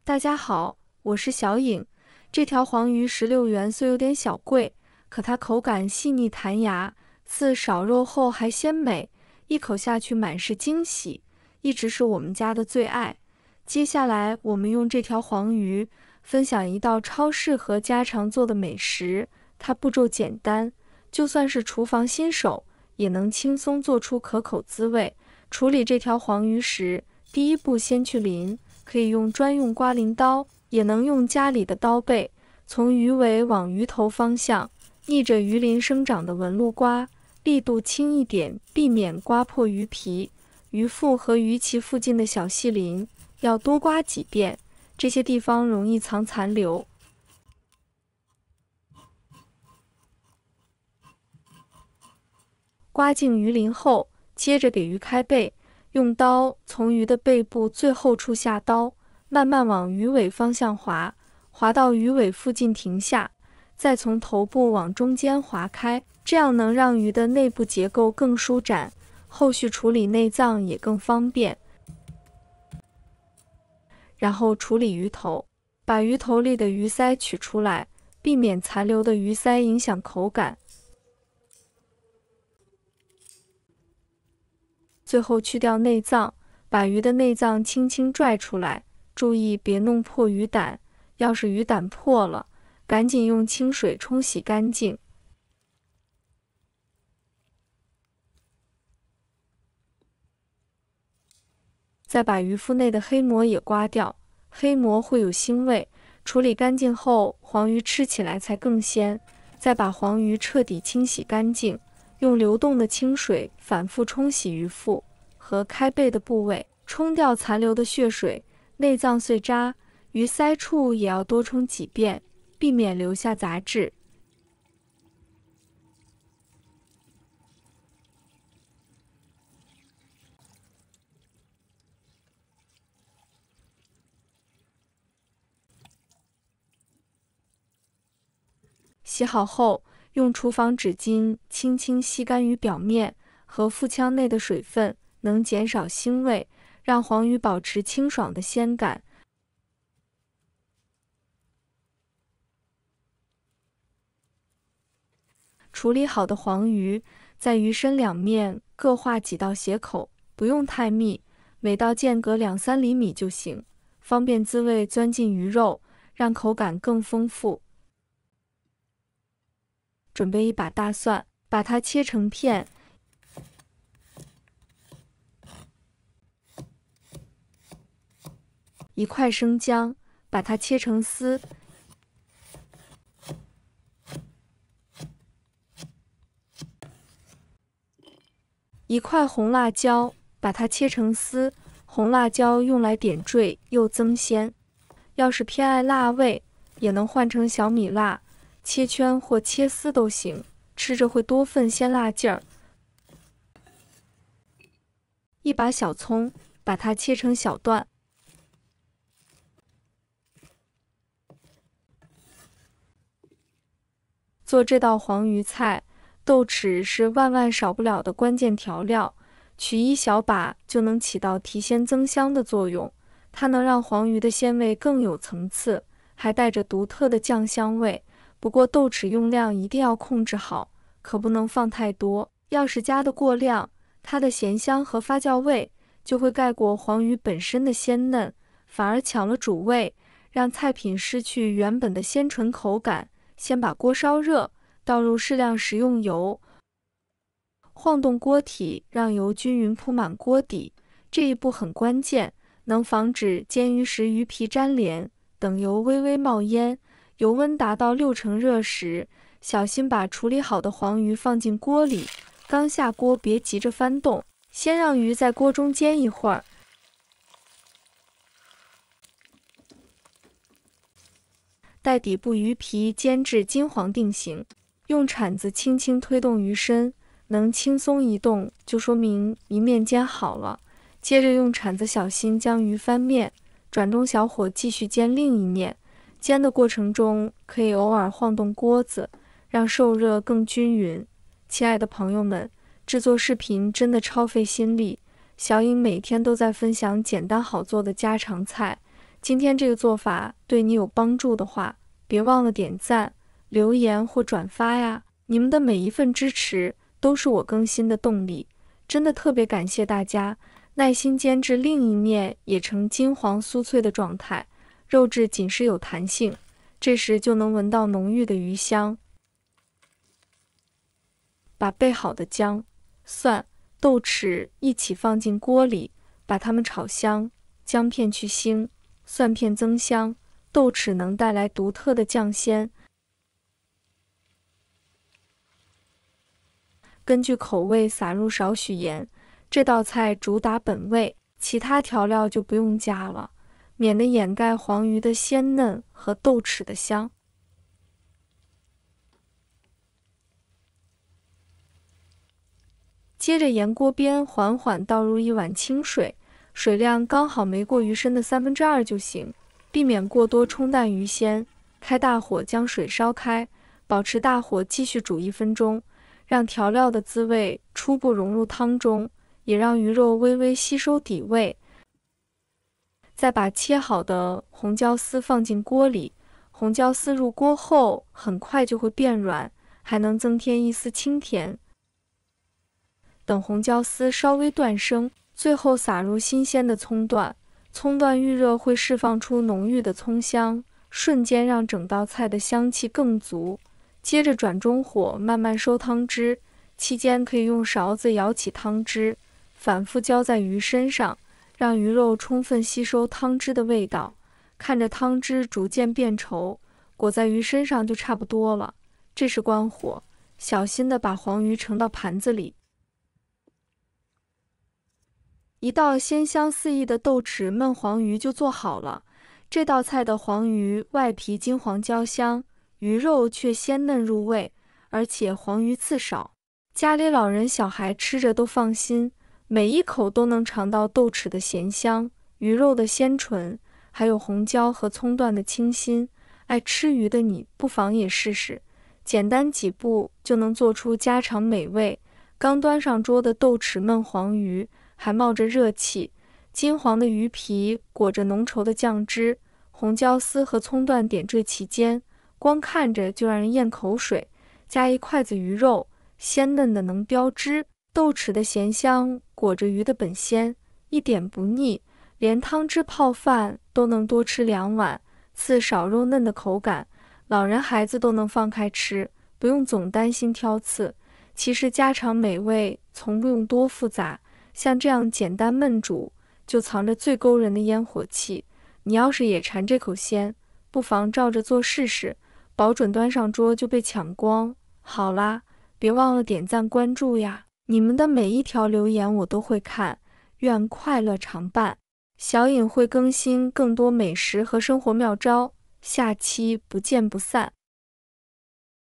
大家好，我是小颖。这条黄鱼16元，虽有点小贵，可它口感细腻弹牙，似少肉后还鲜美，一口下去满是惊喜，一直是我们家的最爱。接下来我们用这条黄鱼分享一道超适合家常做的美食，它步骤简单，就算是厨房新手也能轻松做出可口滋味。处理这条黄鱼时，第一步先去鳞，可以用专用刮鳞刀，也能用家里的刀背，从鱼尾往鱼头方向，逆着鱼鳞生长的纹路刮，力度轻一点，避免刮破鱼皮、鱼腹和鱼鳍附近的小细鳞，要多刮几遍，这些地方容易藏残留。刮净鱼鳞后，接着给鱼开背，用刀从鱼的背部最后处下刀，慢慢往鱼尾方向划，划到鱼尾附近停下，再从头部往中间划开，这样能让鱼的内部结构更舒展，后续处理内脏也更方便。然后处理鱼头，把鱼头里的鱼鳃取出来，避免残留的鱼鳃影响口感。最后去掉内脏，把鱼的内脏轻轻拽出来，注意别弄破鱼胆，要是鱼胆破了，赶紧用清水冲洗干净。再把鱼腹内的黑膜也刮掉，黑膜会有腥味，处理干净后，黄鱼吃起来才更鲜。再把黄鱼彻底清洗干净，用流动的清水反复冲洗鱼腹和开背的部位，冲掉残留的血水、内脏碎渣，鱼鳃处也要多冲几遍，避免留下杂质。洗好后，用厨房纸巾轻轻吸干鱼表面和腹腔内的水分，能减少腥味，让黄鱼保持清爽的鲜感。处理好的黄鱼，在鱼身两面各划几道斜口，不用太密，每道间隔2-3厘米就行，方便滋味钻进鱼肉，让口感更丰富。准备一把大蒜，把它切成片，一块生姜，把它切成丝，一块红辣椒，把它切成丝，红辣椒用来点缀又增鲜。要是偏爱辣味，也能换成小米辣，切圈或切丝都行，吃着会多份鲜辣劲儿。一把小葱，把它切成小段。做这道黄鱼菜，豆豉是万万少不了的关键调料，取一小把就能起到提鲜增香的作用。它能让黄鱼的鲜味更有层次，还带着独特的酱香味。不过豆豉用量一定要控制好，可不能放太多。要是加的过量，它的咸香和发酵味就会盖过黄鱼本身的鲜嫩，反而抢了主味，让菜品失去原本的鲜醇口感。先把锅烧热，倒入适量食用油，晃动锅体，让油均匀铺满锅底。这一步很关键，能防止煎鱼时鱼皮粘连。等油微微冒烟，油温达到60%热时，小心把处理好的黄鱼放进锅里。刚下锅别急着翻动，先让鱼在锅中煎一会儿。待底部鱼皮煎至金黄定型，用铲子轻轻推动鱼身，能轻松移动就说明一面煎好了。接着用铲子小心将鱼翻面，转中小火继续煎另一面。煎的过程中可以偶尔晃动锅子，让受热更均匀。亲爱的朋友们，制作视频真的超费心力，小颖每天都在分享简单好做的家常菜，今天这个做法对你有帮助的话，别忘了点赞、留言或转发呀！你们的每一份支持都是我更新的动力，真的特别感谢大家，耐心煎至另一面也呈金黄酥脆的状态，肉质紧实有弹性，这时就能闻到浓郁的鱼香。把备好的姜、蒜、豆豉一起放进锅里，把它们炒香，姜片去腥，蒜片增香，豆豉能带来独特的酱鲜。根据口味撒入少许盐，这道菜主打本味，其他调料就不用加了，免得掩盖黄鱼的鲜嫩和豆豉的香。接着沿锅边缓缓倒入1碗清水，水量刚好没过鱼身的2/3就行，避免过多冲淡鱼鲜。开大火将水烧开，保持大火继续煮1分钟，让调料的滋味初步融入汤中，也让鱼肉微微吸收底味。再把切好的红椒丝放进锅里，红椒丝入锅后很快就会变软，还能增添一丝清甜。等红椒丝稍微断生，最后撒入新鲜的葱段，葱段预热会释放出浓郁的葱香，瞬间让整道菜的香气更足。接着转中火慢慢收汤汁，期间可以用勺子舀起汤汁，反复浇在鱼身上，让鱼肉充分吸收汤汁的味道。看着汤汁逐渐变稠，裹在鱼身上就差不多了。这时关火，小心地把黄鱼盛到盘子里。一道鲜香四溢的豆豉焖黄鱼就做好了。这道菜的黄鱼外皮金黄焦香，鱼肉却鲜嫩入味，而且黄鱼刺少，家里老人小孩吃着都放心，每一口都能尝到豆豉的咸香，鱼肉的鲜纯，还有红椒和葱段的清新。爱吃鱼的你不妨也试试，简单几步就能做出家常美味。刚端上桌的豆豉焖黄鱼还冒着热气，金黄的鱼皮裹着浓稠的酱汁，红椒丝和葱段点缀其间，光看着就让人咽口水。加一筷子鱼肉，鲜嫩的能飙汁，豆豉的咸香裹着鱼的本鲜，一点不腻，连汤汁泡饭都能多吃2碗，刺少肉嫩的口感，老人孩子都能放开吃，不用总担心挑刺。其实家常美味从不用多复杂，像这样简单焖煮，就藏着最勾人的烟火气。你要是也馋这口鲜，不妨照着做试试，保准端上桌就被抢光。好啦，别忘了点赞关注呀，你们的每一条留言我都会看，愿快乐常伴。小颖会更新更多美食和生活妙招，下期不见不散。